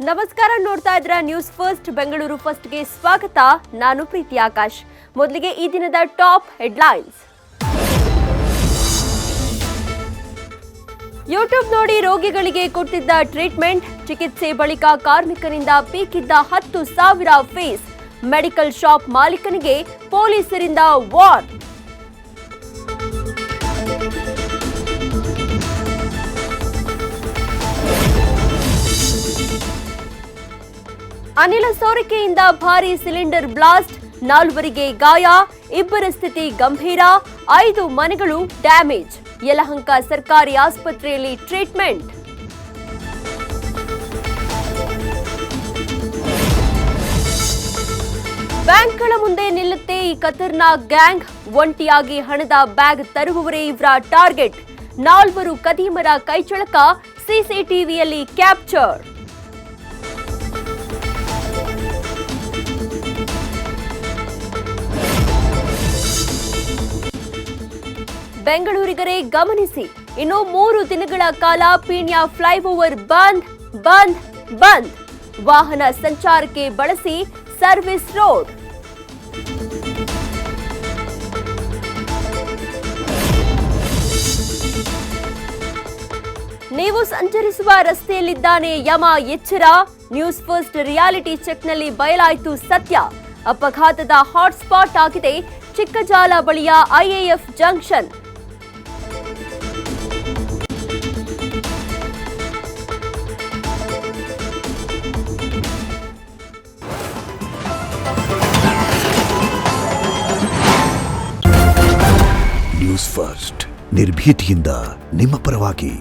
ನಮಸ್ಕಾರ, ನೋಡ್ತಾ ಇದ್ರ ನ್ಯೂಸ್ ಫಸ್ಟ್ ಬೆಂಗಳೂರು ಫಸ್ಟ್ಗೆ ಸ್ವಾಗತ. ನಾನು ಪ್ರೀತಿ ಆಕಾಶ್. ಮೊದಲಿಗೆ ಈ ದಿನದ ಟಾಪ್ ಹೆಡ್ಲೈನ್ಸ್. ಯೂಟ್ಯೂಬ್ ನೋಡಿ ರೋಗಿಗಳಿಗೆ ಕೊಟ್ಟಿದ್ದ ಟ್ರೀಟ್ಮೆಂಟ್, ಚಿಕಿತ್ಸೆ ಬಳಿಕ ಕಾರ್ಮಿಕನಿಂದ ಪೀಕಿದ್ದ 10,000 ಫೀಸ್, ಮೆಡಿಕಲ್ ಶಾಪ್ ಮಾಲೀಕನಿಗೆ ಪೊಲೀಸರಿಂದ ವಾರ್. ಅನಿಲ ಸೋರಿಕೆಯಿಂದ ಭಾರೀ ಸಿಲಿಂಡರ್ ಬ್ಲಾಸ್ಟ್, 4 ಗಾಯ, 2 ಸ್ಥಿತಿ ಗಂಭೀರ, 5 ಮನೆಗಳು ಡ್ಯಾಮೇಜ್. ಯಲಹಂಕ ಸರ್ಕಾರಿ ಆಸ್ಪತ್ರೆಯಲ್ಲಿ ಟ್ರೀಟ್ಮೆಂಟ್. ಬ್ಯಾಂಕ್ಗಳ ಮುಂದೆ ನಿಲ್ಲುತ್ತೆ ಈ ಖತರ್ನಾಕ್ ಗ್ಯಾಂಗ್, ಒಂಟಿಯಾಗಿ ಹಣದ ಬ್ಯಾಗ್ ತರುವವರೇ ಇವರ ಟಾರ್ಗೆಟ್. 4 ಕದೀಮರ ಕೈಚಳಕ, ಸಿಸಿಟಿವಿಯಲ್ಲಿ ಕ್ಯಾಪ್ಚರ್. ಬೆಂಗಳೂರಿಗರೇ ಗಮನಿಸಿ, ಇನ್ನು 3 ದಿನಗಳ ಕಾಲ ಪೀಣ್ಯ ಫ್ಲೈಓವರ್ ಬಂದ್ ಬಂದ್ ಬಂದ್. ವಾಹನ ಸಂಚಾರಕ್ಕೆ ಬಳಸಿ ಸರ್ವಿಸ್ ರೋಡ್. ನೀವು ಸಂಚರಿಸುವ ರಸ್ತೆಯಲ್ಲಿದ್ದಾನೆ ಯಮ, ಎಚ್ಚರ. ನ್ಯೂಸ್ ಫಸ್ಟ್ ರಿಯಾಲಿಟಿ ಚೆಕ್ನಲ್ಲಿ ಬಯಲಾಯಿತು ಸತ್ಯ. ಅಪಘಾತದ ಹಾಟ್ಸ್ಪಾಟ್ ಆಗಿದೆ ಚಿಕ್ಕಜಾಲ ಬಳಿಯ ಐಎಎಫ್ ಜಂಕ್ಷನ್. ನ್ಯೂಸ್ ಫಸ್ಟ್ ನಿರ್ಭೀತಿಯಿಂದ ನಿಮ್ಮ ಪರವಾಗಿ.